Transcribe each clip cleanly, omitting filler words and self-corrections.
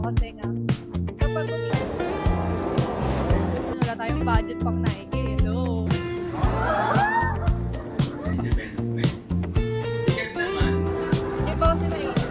kasi nga, kapag wala tayong budget pang Nike, hello. Independent. Sikat naman. Hindi pa kasi mainit eh.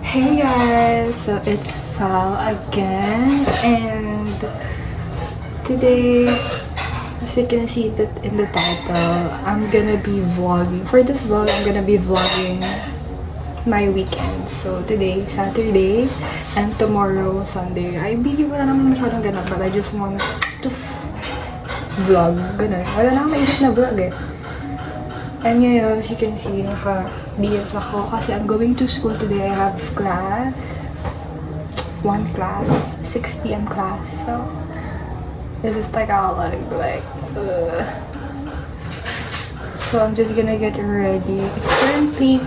Hey guys, so it's Fal again, and today, as you can see that in the title, I'm gonna be vlogging. For this vlog, I'm gonna be vlogging my weekend. So today, Saturday, and tomorrow, Sunday. I believe wala naman masyadong ganap, but I just want to vlog. Ganun. Wala na akong maisip na vlog eh. And ngayon, as you can see, naka-BS ako kasi I'm going to school today. I have class. One class. 6 p.m. class. So, this is Tagalog. So, I'm just gonna get ready. It's currently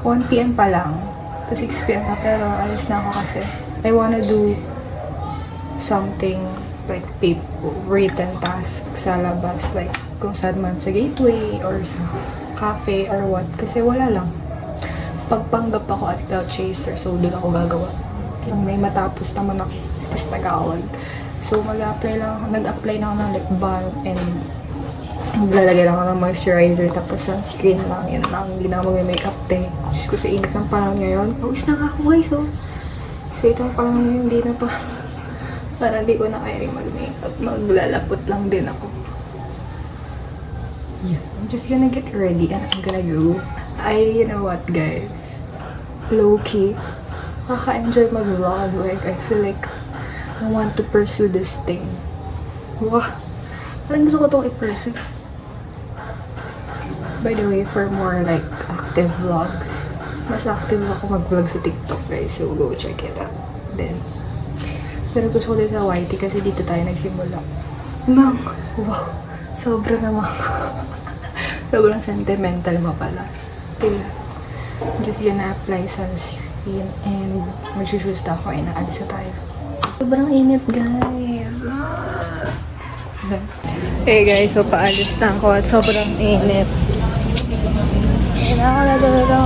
1 p.m. pa lang. To 6 p.m. pa, pero alis na ako kasi I wanna do something like written task sa labas, like kung saan man sa gateway or sa cafe or what, kasi wala lang. Pagpanggap ako at Cloud Chaser, so doon ako gagawa. So, may matapos naman ako sa Tagalog. So nag-apply na ako ng lip balm and maglalagay lang ako ng moisturizer tapos sunscreen lang, yun lang, hindi na ako mag-makeup te. Diyos ko, sa init ng panahon ngayon, pawis na ako guys, so sa itong panahon ngayon, hindi na pa. Parang di ko na kaya rin mag-makeup. Maglalapot lang din ako. Yeah, I'm just gonna get ready and I'm gonna go. You know what guys? Low-key, kaka-enjoy mag-vlog. Like, I feel like I want to pursue this thing. Wow! Parang gusto ko itong i-pursue. By the way, for more like active vlogs, mas active ako mag-vlog sa TikTok guys. So, go check it out. Then, pero gusto ko din sa YT kasi dito tayo nagsimula. Wow! Sobra naman. Sobrang sentimental mo pala. Okay. I'm just gonna apply sunscreen and mag-shoes na ako and naalis na tayo. Sobrang init guys. Hey guys, so paalis na ako at sobrang init. Kailangan na talaga.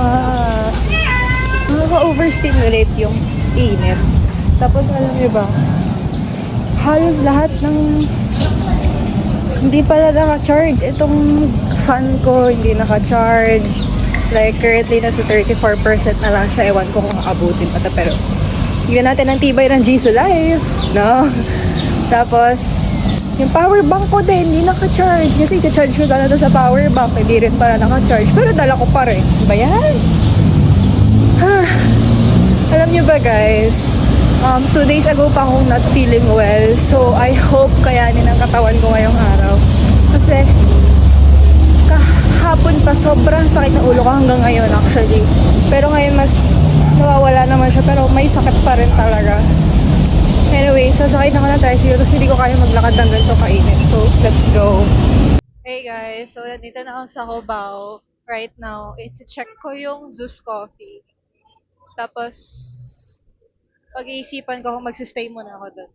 Nakaka-overstimulate yung init. Tapos alam niyo ba, halos lahat ng hindi pala naka-charge. Itong fan ko hindi naka-charge. Like currently nasa 34% na lang siya. Ewan ko kung makabutin pa. Pero yun natin ang tibay ng Jisoo Life, no? Tapos yung power bank ko din hindi naka-charge. Kasi i-charge ko sana doon sa power bank. Hindi rin pala naka-charge. Pero dala ko pa rin. Ba yan? Alam niyo ba guys, 2 days ago pa akong not feeling well. So, I hope kayanin ang katawan ko ngayong araw. Kasi, kahapon pa sobrang sakit ng ulo ko hanggang ngayon actually. Pero ngayon mas nawawala naman siya. Pero may sakit pa rin talaga. Anyway, sasakay na ako ng tricycle kasi hindi ko kaya maglakad ng ganito kainit. So, let's go. Hey guys, so nandito na ako sa Cubao right now. I-check ko yung Zeus Coffee. Tapos, pag-iisipan ko kung magsistay muna ako doon.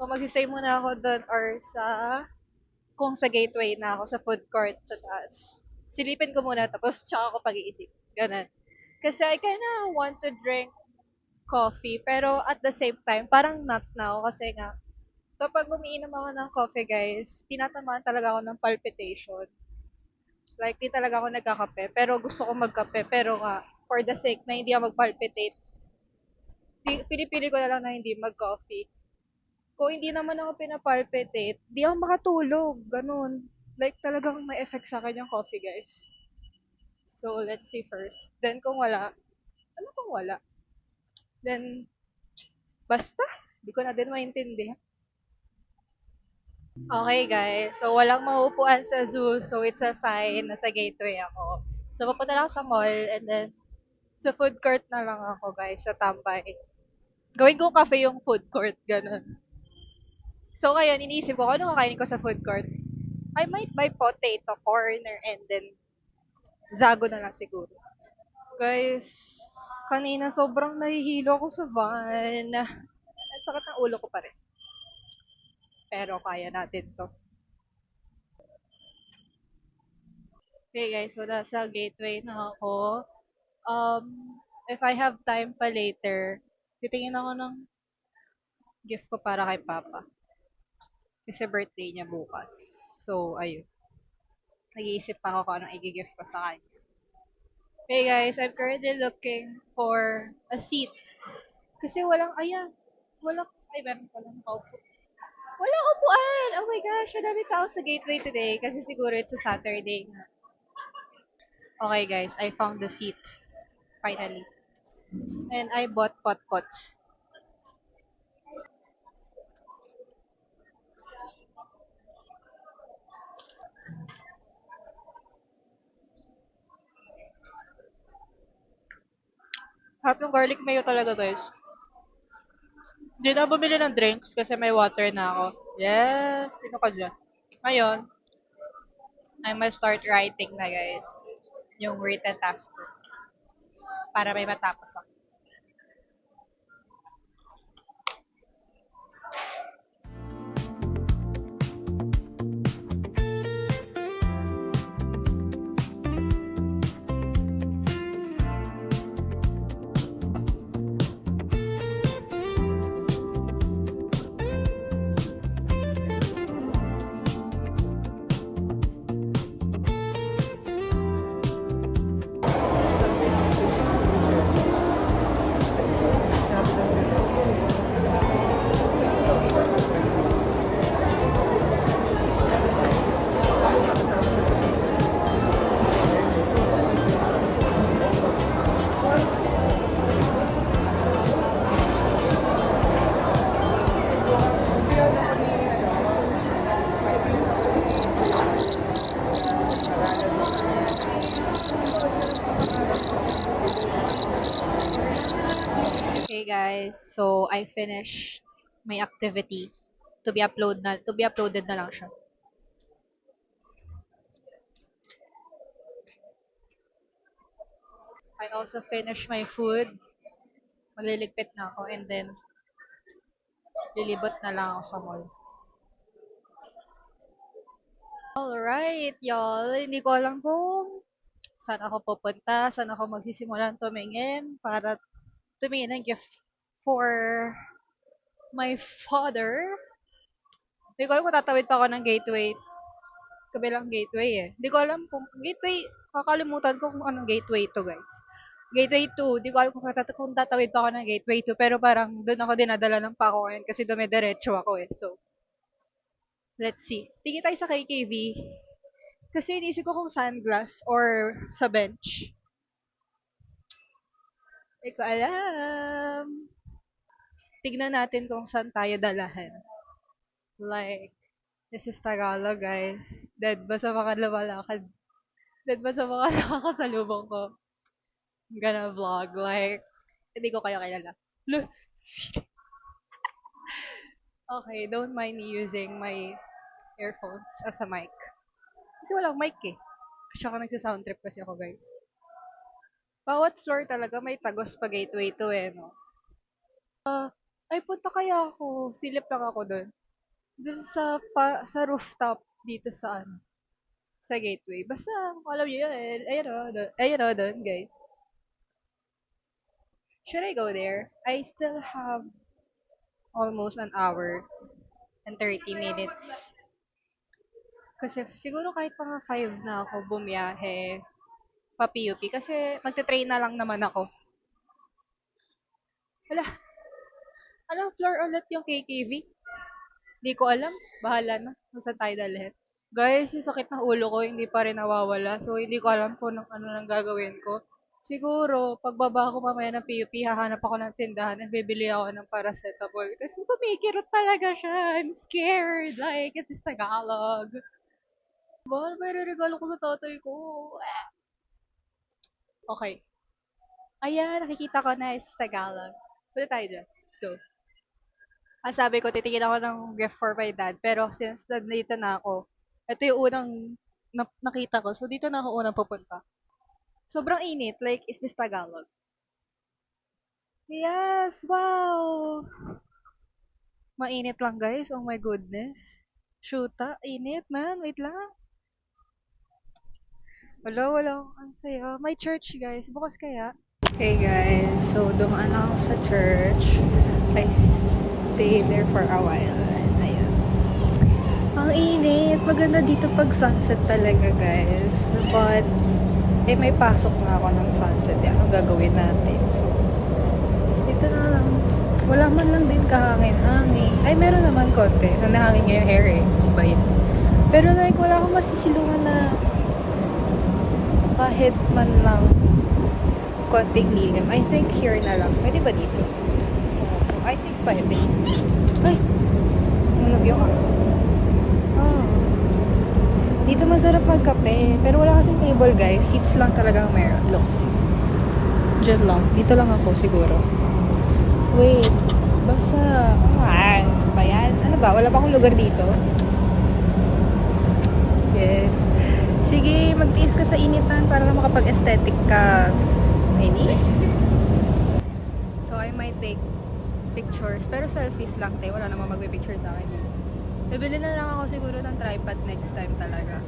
Kung magsistay muna ako doon or kung sa gateway na ako, sa food court sa taas. Silipin ko muna tapos tsaka ako pag-iisip. Ganun. Kasi I kinda want to drink coffee, pero at the same time, parang not now. Kasi nga, kapag umiinom ako ng coffee, guys, tinatamaan talaga ako ng palpitation. Like, di talaga ako nagkakape. Pero gusto ko magkape. Pero nga, for the sake na hindi ako mag-palpitate, pinipili ko na lang na hindi mag-coffee. Kung hindi naman ako pinapalpitate, di ako makatulog. Ganun. Like, talagang may effect sa akin yung coffee, guys. So, let's see first. Then, kung wala, ano kung wala? Then, basta. Di ko na din maintindihan. Okay, guys. So, walang maupuan sa zoo. So, it's a sign na sa gateway ako. So, pupunta lang ako sa mall and then sa food court na lang ako, guys, sa tambay. Gawin ko cafe yung food court, ganun. So, ngayon, iniisip ko, ano kakainin ko sa food court? I might buy potato corner and then zago na lang siguro. Guys, kanina sobrang nahihilo ako sa van. At sakit ng ulo ko pa rin. Pero kaya natin to. Okay guys, so nasa gateway na ako. Um, if I have time pa later, titingin ako ng gift ko para kay Papa. Kasi birthday niya bukas. So, ayun. Nag-iisip pa ako kung anong i-gift ko sa kanya. Hey guys, I'm currently looking for a seat. Kasi walang, ay meron pala nakaupo. Walang upuan! Oh my gosh, ang dami tao sa gateway today kasi siguro it's a Saturday nga. Okay guys, I found the seat. Finally. And I bought pot-pots. Harap yung garlic mayo talaga guys. Hindi na bumili ng drinks kasi may water na ako. Yes! Sino ka dyan? Ngayon, I must start writing na guys. Yung written task ko. Para may matapos ako. Okay guys, so I finished my activity to be uploaded na lang siya. I also finished my food. Maliligpit na ako and then lilibot na lang ako sa mall. Alright, y'all. Hindi ko alam kung saan ako pupunta, saan ako magsisimulan tumingin para tumingin ng gift for my father. Hindi ko alam kung tatawid pa ako ng gateway. Kabilang gateway eh. Hindi ko alam kung gateway, kakalimutan ko kung anong gateway to guys. Gateway 2, di ko alam kung tatawid pa ako ng gateway 2, pero parang doon ako dinadala ng pako ngayon kasi dumidiretso ako eh. So, let's see. Tingin tayo sa KKV. Kasi inisip ko kung sunglass or sa bench. Hindi ko alam. Tignan natin kung saan tayo dalahan. Like, this is Tagalog, guys. Dead ba sa mga lumalakad? Dead ba sa mga nakakasalubong ko? I'm gonna vlog, like, hindi ko kayo kilala. Look. Okay, don't mind me using my earphones as a mic. Kasi walang mic eh. Kasi ako nagsa-sound trip kasi ako, guys. Bawat floor talaga may tagos pa gateway to eh, no? Ay, punta kaya ako. Silip lang ako doon. Doon sa rooftop dito sa gateway. Basta, kung alam niyo yun, ayun o, doon, guys. Should I go there? I still have almost an hour and 30 minutes. Kasi siguro kahit mga 5 na ako bumiyahe pa PUP kasi magte-train na lang naman ako. Hala, anong floor ulit yung KKV? Di ko alam. Bahala na. Kung saan tayo dalhin. Guys, yung sakit ng ulo ko hindi pa rin nawawala. So, hindi ko alam kung ano nang gagawin ko. Siguro, pagbaba ko mamaya ng PUP, hahanap ako ng tindahan at bibili ako ng paracetamol. Kasi kumikirot talaga siya. I'm scared. Like, it's Tagalog. Ano ba regalo ko sa tatay ko? Okay. Ayan, nakikita ko na is Tagalog. Punta tayo dyan. Let's go. Ang sabi ko, titingin ako ng gift for my dad. Pero since nandito na ako, ito yung unang nakita ko. So, dito na ako unang pupunta. Sobrang init. Like, is this Tagalog? Yes! Wow! Mainit lang, guys. Oh my goodness. Shoota, init, man. Wait lang. Wala. Ang saya. My church, guys. Bukas kaya? Hey guys, so dumaan ako sa church. I stayed there for a while. And ayun. Ang init. Maganda dito pag sunset talaga guys. But, may pasok na ako ng sunset. Anong gagawin natin? So, dito na lang. Wala man lang din kahangin-hangin. Ay, meron naman konti. Nahangin nga yung hair eh. Bayit. Pero like, wala akong masisilungan na kahit man lang konting lilim. I think here na lang. Pwede ba dito? I think pwede. Ay! Nulog yung ah. Dito masarap magkape. Pero wala kasing table guys. Seats lang talagang meron. Look. Diyan lang. Dito lang ako siguro. Wait. Basta. Ba yan? Ano ba? Wala pa akong lugar dito? Yes. Sige, magtiis ka sa initan para lang makapag-aesthetic ka. Mini? So, I might take pictures. Pero selfies lang, te. Wala namang magpipicture sa akin. Bibili na lang ako siguro ng tripod next time talaga.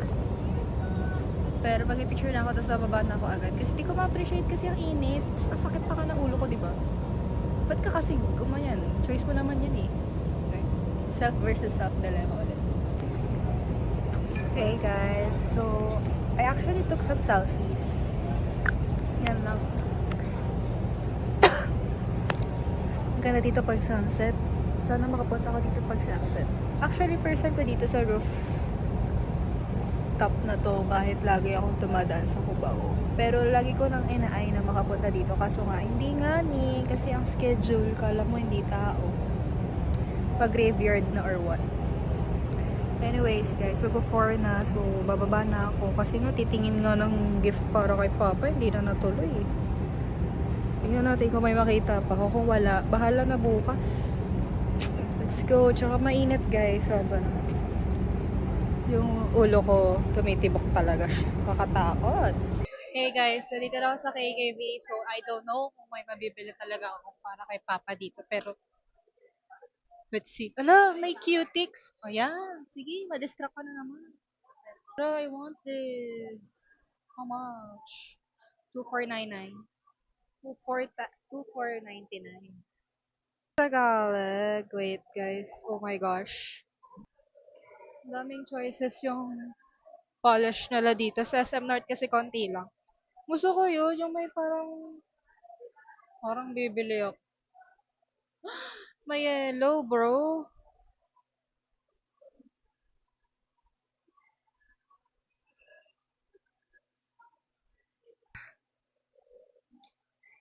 Pero pag-picture na ako, tapos bababa na ako agad. Kasi di ko ma-appreciate kasi ang init. Ang sakit pa ka ng ulo ko, di ba? Ba't ka kasi gumanyan? Choice mo naman yan eh. Okay. Self versus self dilemma ulit. Hey guys, so I actually took some selfies. Yan lang. Ganda dito pag sunset. Sana makapunta ako dito pag sunset. Actually, first time ko dito sa roof top na to kahit lagi akong tumadaan sa Cubao. Pero lagi ko nang inaay na makapunta dito kaso nga hindi nga ni kasi ang schedule kala mo hindi tao. Pag graveyard na or what. Anyways guys, so go for na. So bababa na ako kasi nga titingin nga ng gift para kay Papa, hindi na natuloy eh. Tingnan natin kung may makita pa ako. Kung wala, bahala na bukas. Let's go. Tsaka mainit guys. Sobrang yung ulo ko tumitibok talaga siya. Kakatakot. Hey guys, so dito na ako sa KKV. So, I don't know kung may mabibili talaga ako para kay Papa dito. Pero, let's see. Ala, may cutics. O yan. Sige, madistract ka na naman. Pero, I want this. How much? 2499. 2499. Tagalog. Wait, guys. Oh my gosh. Ang daming choices yung polish nila dito. Sa SM North kasi konti lang. Gusto ko yun, yung may parang bibili ako. May yellow, bro.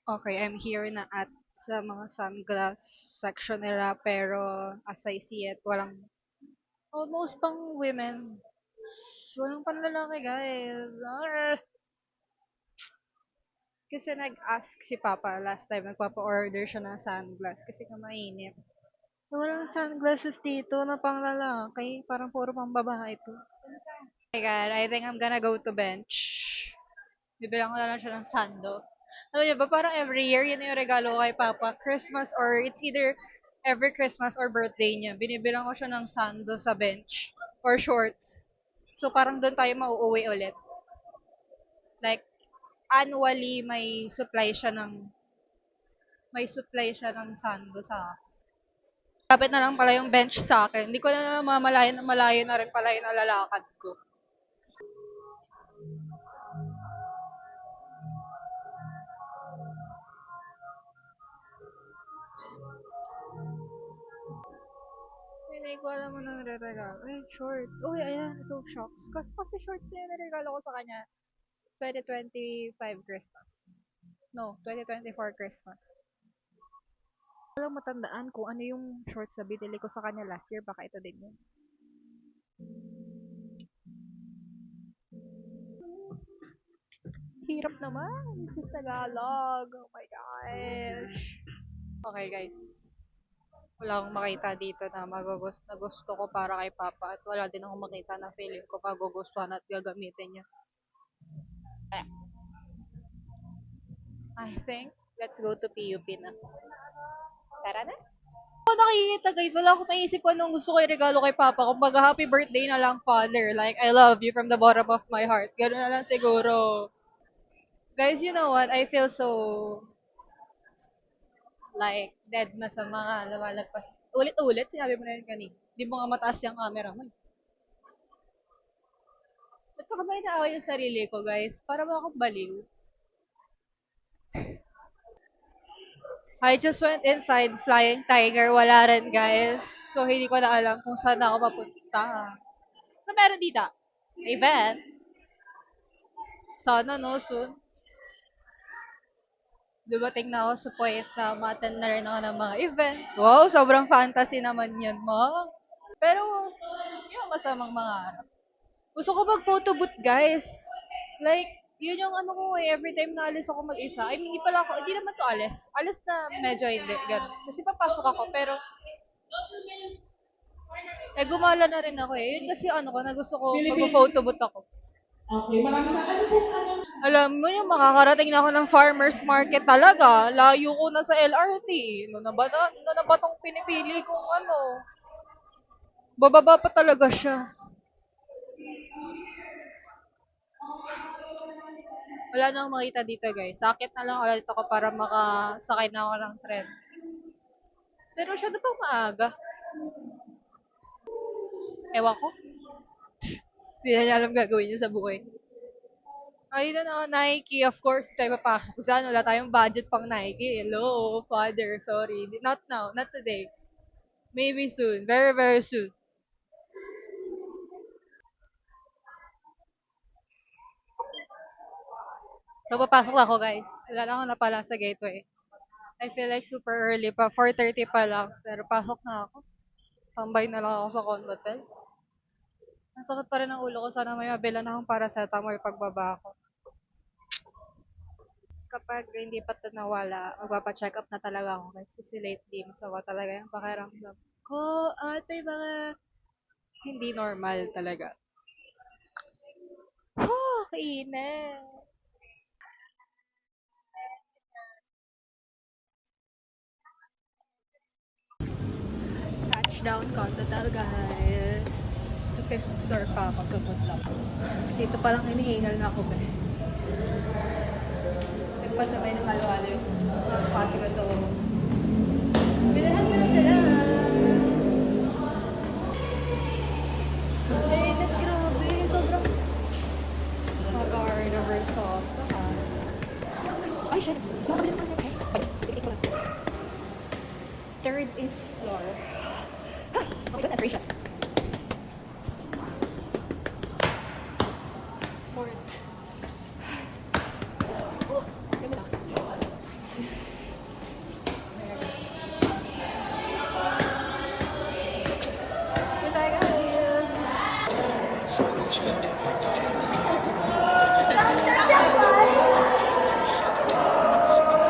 Okay, I'm here na at sa mga sunglass section nila pero as I see it, walang almost pang women. Walang pang lalaki, guys. Arr! Kasi nag-ask si Papa last time, nagpapa-order siya ng sunglass kasi nga mainit. Walang sunglasses dito na pang lalaki. Parang puro pang babae ito. Oh my God, I think I'm gonna go to bench. Bibilang ko na lang siya ng sando. Alam niyo ba, parang every year, yun yung regalo ko kay Papa. Christmas or it's either every Christmas or birthday niya. Binibilang ko siya ng sando sa bench or shorts. So, parang doon tayo mauuwi ulit. Like, annually, may supply siya ng may supply siya ng sando sa akin. Kapit na lang pala yung bench sa akin. Hindi ko na namamalayan na malayo na rin pala yung nalalakad ko. Hindi ko alam mo nang re-regalo. Ay, shorts. Uy, ayan, ito shorts. Kasi shorts na yung niregalo ko sa kanya. 2025 Christmas. No, 2024 Christmas. Walang matandaan kung ano yung shorts na binili ko sa kanya last year. Baka ito din yun. Hirap naman. Sis Tagalog. Oh my gosh. Okay, guys. Wala akong makita dito na na gusto ko para kay Papa at wala din akong makita na feeling ko magugustuhan at gagamitin niya. I think let's go to PUP na. Tara na. Ako nakikita guys, wala akong maisip kung anong gusto ko i-regalo kay Papa. Kumbaga happy birthday na lang, Father. Like, I love you from the bottom of my heart. Ganun na lang siguro. Guys, you know what? I feel so like dead na sa mga lumalagpas. Ulit-ulit, sinabi mo na yun kanina. Di mo nga mataas yung camera mo. Ba't ko kamay naawa yung sarili ko, guys? Para ba akong baliw? I just went inside Flying Tiger. Wala rin, guys. So, hindi ko na alam kung saan ako papunta. Ano meron dito? Event? Sana, no? Soon. Dumating na ako sa point na ma-attend na rin ako ng mga event. Wow, sobrang fantasy naman yan, ma. Pero, yung masamang mangarap. Gusto ko mag-photo booth, guys. Like, yun yung ano ko eh, every time na alis ako mag-isa. I mean, hindi pala ako, hindi naman to alis. Alis na medyo hindi, gano'n. Kasi papasok ako, pero, gumala na rin ako eh. Yun kasi ano ko, na gusto ko mag-photo booth ako. Okay, maraming salamat. Alam mo yung makakarating na ako ng farmer's market talaga. Layo ko na sa LRT. Ano na ba tong pinipili kong ano? Bababa pa talaga siya. Wala na akong makita dito guys. Sakit na lang ulit ako para makasakay na ako ng tren. Pero siya na pang maaga. Ewan ko. Hindi na niya alam gagawin niya sa buhay. Ayun na Nike, of course, tayo papasok. Kung saan wala tayong budget pang Nike. Hello, father, sorry. Not now, not today. Maybe soon. Very, very soon. So, papasok na ako, guys. Wala na ako na pala sa gateway. I feel like super early pa. 4:30 pa lang. Pero pasok na ako. Tambay na lang ako sa condotel. Ang sakit pa rin ang ulo ko. Sana may mabila na akong paracetamol pagbaba ko. Kapag hindi pa ito nawala, magpapacheck up na talaga ako. Kasi lately, masama talaga yung pakiramdam ko. At may mga hindi normal talaga. Kainit. Touchdown Condotel, guys. Sa 5th floor pa ako sa Budlak. Dito palang hinihingal na ako, be. Nagpasabay ng halo-halo yung mga klase ko. So, bilhan ko na sila. Ay, grabe. Sobrang Sagar over sauce. Ay, shit. Yung kabili naman sir. Third is floor. Oh my goodness gracious. Fourth. Oh, ganda na. Fifth. There it is. Good tayo guys.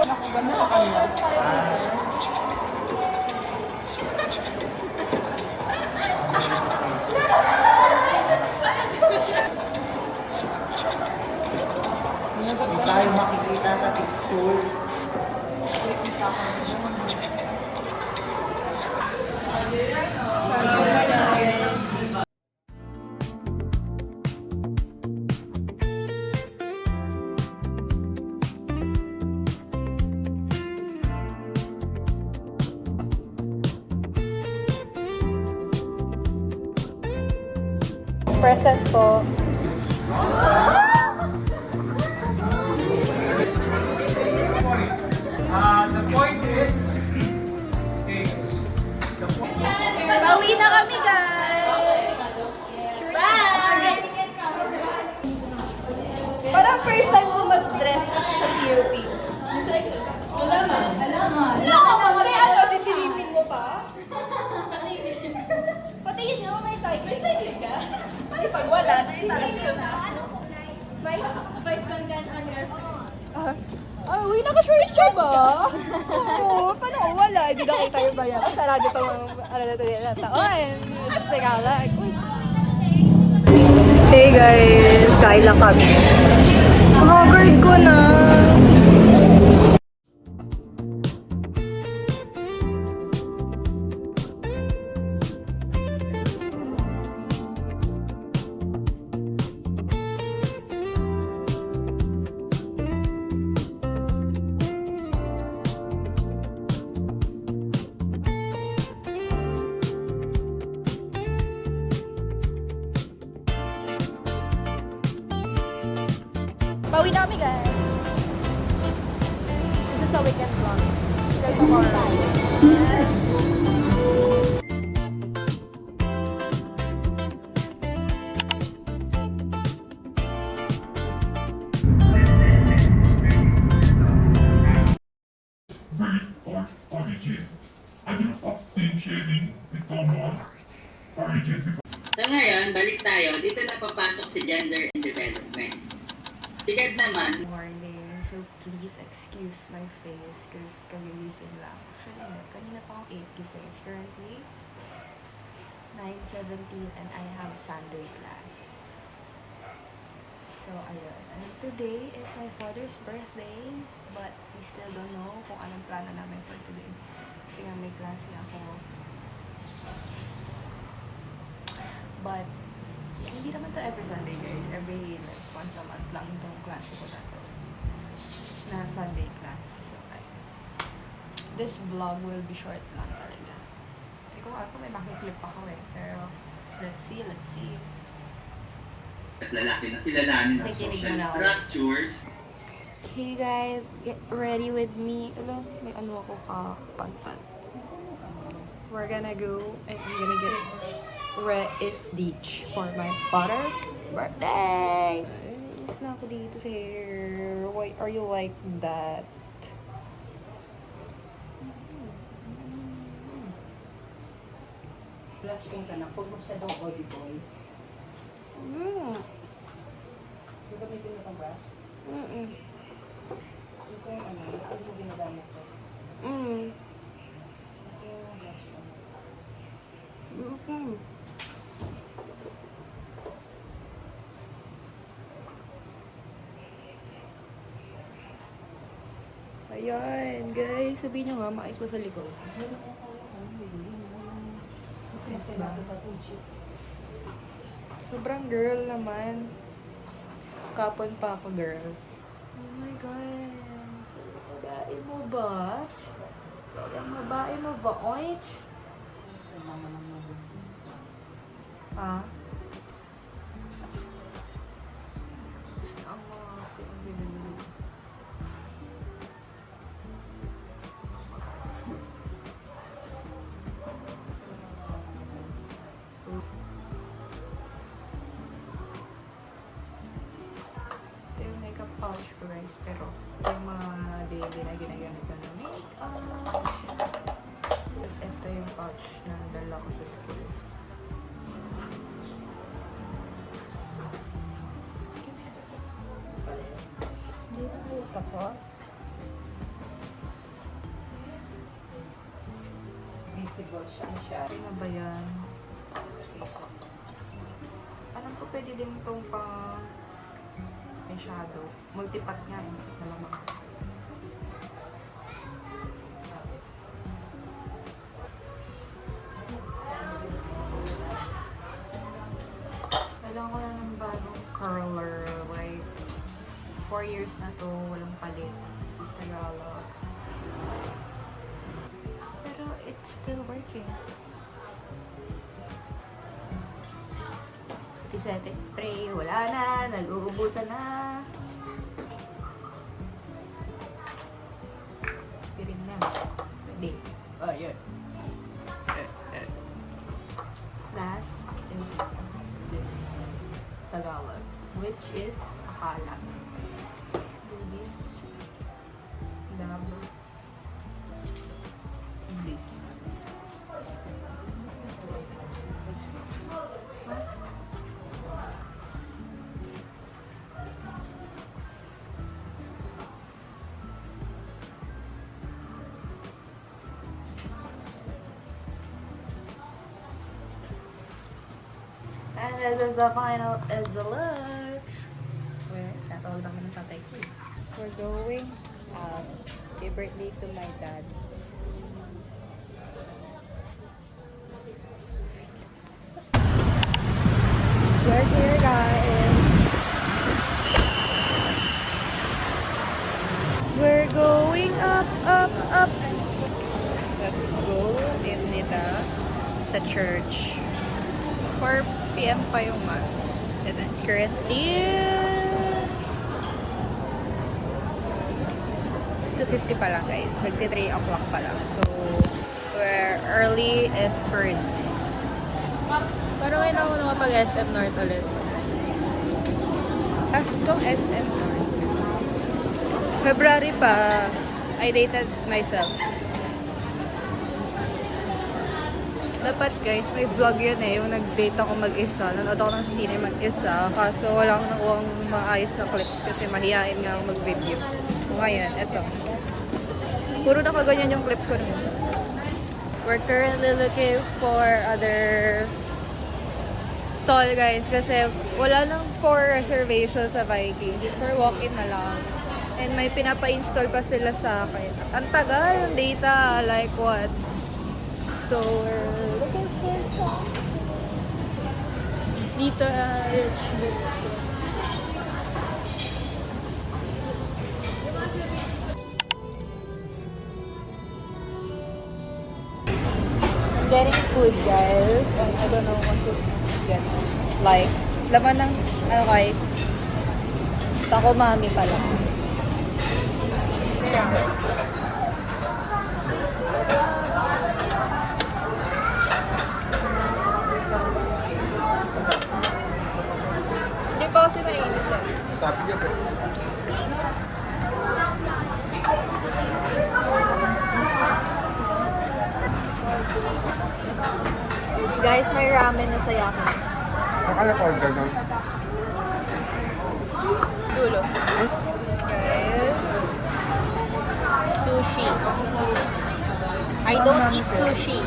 Nakaganda sa kanya. Hindi tayo makikita sa picture. Present po. The point is, Pauwi na kami, guys! Bye! Parang first time ko mag-dress sa POP. Wala na. Wala ka ba? Wala ano, sisilipin mo pa? Pati yun nga, may cycle. May cycle ka? Pati pag wala, naitalas ko na. Vice Gangan on your phone. Uy, naka-shorts ka ba? Oo, paano kung wala? Hindi na kita yung bayan. Sarado itong ano na ito nila. Taon! Just teka lang. Hey guys, kain lang kami. Covered ko na. Pauwi na kami, guys. This is a weekend vlog. There's a more So ngayon, balik tayo. Dito na papasok si gender and development. Sigad naman. morning. So please excuse my face because kagigising lang. Actually, hindi. Kanina pa akong 8 gising. It's currently 9:17 and I have Sunday class. So, ayun. And today is my father's birthday, but we still don't know kung anong plano namin for today. Kasi nga may klase ako. But, hindi naman to every Sunday, guys. Every, like, once a month lang itong klase ko na to. Na Sunday class. So, ayun. This vlog will be short lang talaga. Hindi ko alam kung may makiklip ako eh. Pero, let's see. At lalaki na kilalanin ang Nakikinig social mo na ako. structures. Okay guys, get ready with me. Alam, may ano ako kapantan. We're gonna go and I'm gonna get Stitch for my father's birthday. Inis na ako dito sa hair. Why are you like that? Flash kung ka na, huwag masyadong oily. Gagamitin mo kang brush? Ito yung ano, ano mo ginagamit ko? Ito yung brush ko. Ayan, guys. Sabihin nyo nga, maayos ba sa likod? Yes, ba? Sobrang girl naman. Kapon pa ako, girl. Oh my God. Sobrang babae mo ba? Sobrang babae mo ba? Oich? Ha? Ang mga pinag-binili. Ito yung makeup pouch ko guys, pero yung mga daily na ginagamit ko na makeup. Tapos ito yung pouch na dala ko sa school. Hindi na kayo tapos. Visible siya. Ano ba yan? Alam ko pwede din itong pang eyeshadow. Multipat nga eh. Malamang. Kailangan ko na ng bagong curler. Like, 4 years na to. Walang palit. This is Tagalog. Pero it's still working. Setting spray, wala na, nag-uubusan na. Piring na. Pwede. Oh, yun. Last is this Tagalog, which is akala. Do this. Love. This. And this is the final is the look. Where? Tatawag lang ng tatay ko. We're going a birthday to my dad. We're here, guys. We're going up, up, up. Let's go, Nita, sa church. 4 p.m. pa yung mass. And it's currently 2:50 pa lang, guys. Magti 3 o'clock pa lang. So, we're early as birds. Pero ngayon ako na mapag-SM North ulit. Castro SM North. February pa, I dated myself. Dapat guys, may vlog yun eh, yung nag-date ako mag-isa. Nanood ako ng sine mag-isa. Kaso wala akong nakuhang maayos na clips kasi mahihain nga ako mag-video. So ngayon, eto. Puro nakaganyan yung clips ko naman. We're currently looking for other stall guys kasi wala nang for reservation sa Vikings. For walk-in na lang. And may pinapa-install pa sila sa akin. Ang tagal yung data, like what? So we're looking for some dito rich biscuit. Getting food guys and I don't know what to get. Like, laman ng ano kay Taco Mami pala. Hindi pa kasi mainit eh. Sabi niya po. Guys, may ramen na sa yakin. Akala ko order nun. Dulo. Guys. Sushi. I don't eat sushi.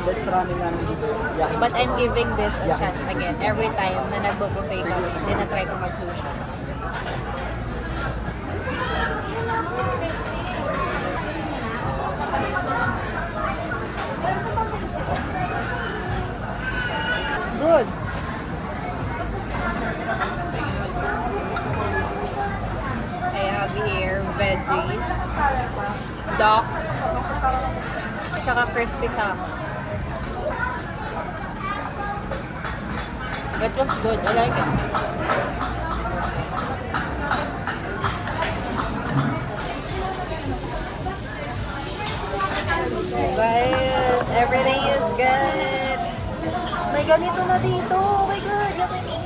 But I'm giving this a chance again. Every time na nagbo-buffet kami, tinatry ko mag-sushi. It's good. I have here veggies, duck, saka crispy salmon. It was good. I like it. Guys, everything is good. May ganito na dito. Oh my God, yummy.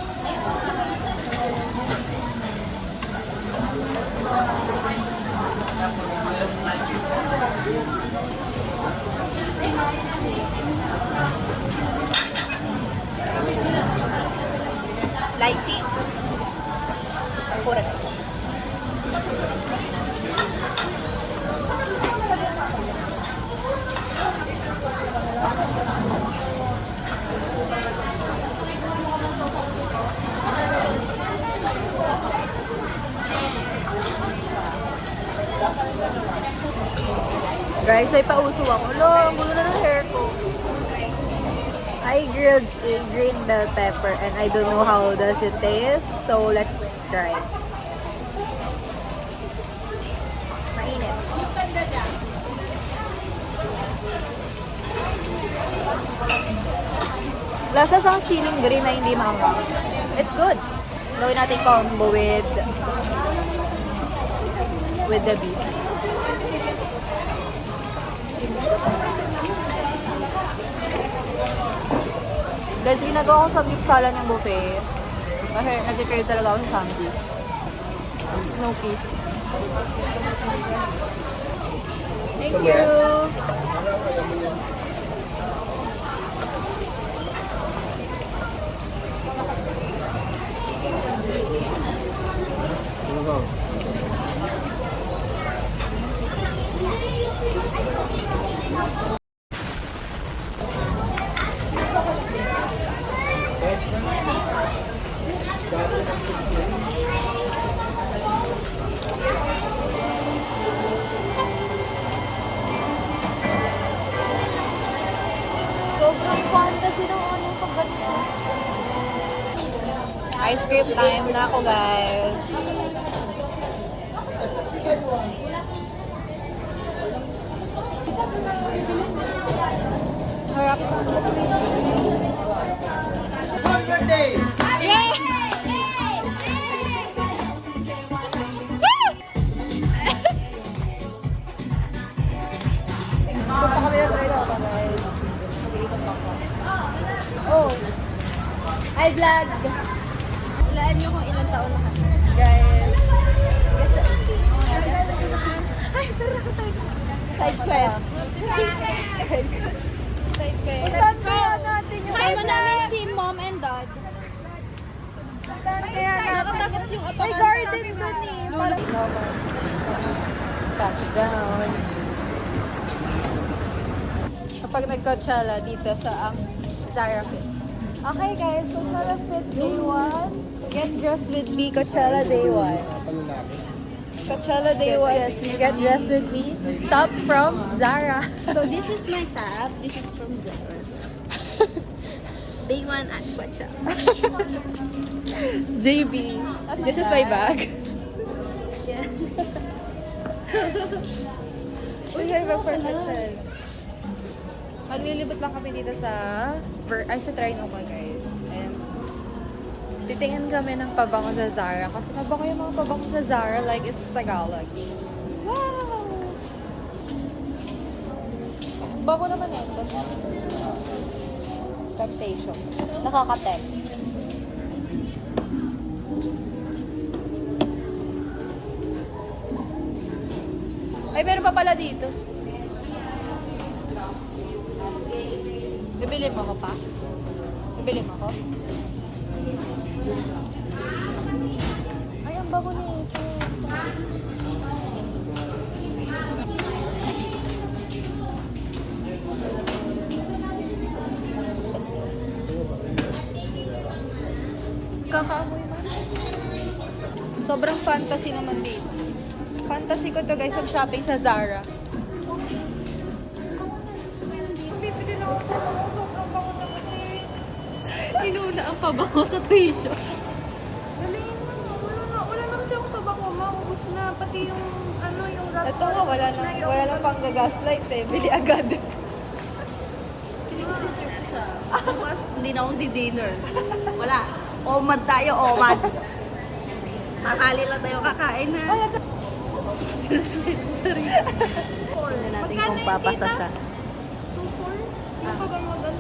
Lychee. Kurang. Guys, may pauso ako. Lo, ang gulo na ng hair ko. I grilled a green bell pepper and I don't know how does it taste. So, let's try. Mainit. Lasa siyang siling green na hindi maangang. It's good. Gawin natin combo with the beef. Guys, ginagawa ko sa beef salad ng buffet. Kasi nag-crave talaga ako sa family. Snoopy. Thank you! Sobrang fantasy ng ano pag ganyan. Ice cream time na ako, guys. Harap. Punta kami ng Toyota, guys. Mag-iikot ako. Oh! I vlog! Ilaan nyo kung ilang taon na kami. Guys. Side quest. Side quest. Kasama namin si mom and dad. Kaya dapat yung may garden dun eh. Touchdown. Kapag nag-Coachella dito sa Zara Fest. Okay guys, Coachella Fest Day 1. Get dressed with me, Coachella Day 1. Coachella Day 1. Get dressed with me. Top from Zara. So this is my top. This is from Zara. Day 1 at Coachella. JB. This is my bag. Yeah. Uy, I have a perfect. Maglilibot lang kami dito sa Trinoma, guys. And titingin kami ng pabango sa Zara. Kasi mabango yung mga pabango sa Zara. Like, it's Tagalog. Wow! Bango naman yan. Temptation. Nakaka-tempt. Ay, meron pa pala dito. Bibili mo ako pa? Bibili mo ako? Ay, ang bago nito. Kakaamoy man. Sobrang fantasy naman dito. Fantasy ko to guys, mag-shopping sa Zara. Bibili lang ako. Sobrang bango na kasi. Inuna ang pabango sa tuition. Galing na. Wala na kasi akong tabako. Maubos na. Pati yung yung rap. Ito nga, wala lang pang gaslight eh. Bili agad. Kini-deserve ko siya. Bukas, hindi na akong di-dinner. Wala. Omad tayo, omad. Kakali lang tayo kakain na. Tingnan natin kung papasa siya. 2-4? Yung pagamodan.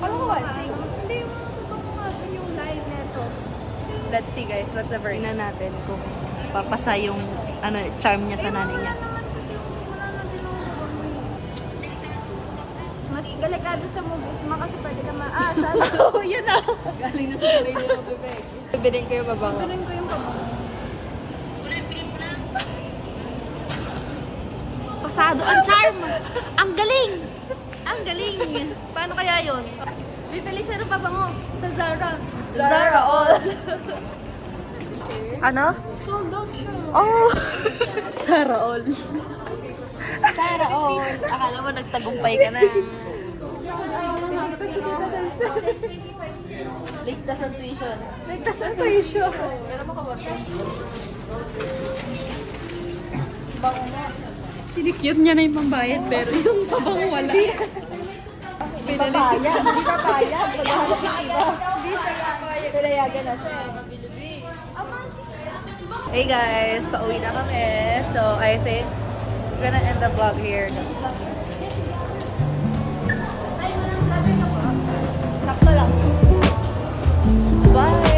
Hindi, yung pagamodan yung live neto. Let's see guys, what's the verdict? Tingnan natin kung papasa yung charm niya sa nanay niya. Wala na din ako mas delikado sa movie mo kasi pwede ka maasal. Oh, yan na! Galing na sa sarili ng bebek. Bibiling ko yung pabango. Ganun ko yung pagamodan. Pasado ang charm! Ang galing! Ang galing! Paano kaya yun? Bibili siya ng pabango sa Zara. Zara all! Ano? Sold out siya. Oh! Zara all. Zara, oh! Akala mo nagtagumpay ka na. Ligtas ang tuition. Ligtas ang tuition. Sinikyot niya na yung pambayad pero yung pabango wala. Hindi papayag. Hindi papayag. Naghahanap ng iba. Hindi siya papayag. Pinayagan na siya. Hey guys, pauwi na kami. So, I think we're gonna end the vlog here. Ay, walang vlogger ka po. Sakto lang. Bye!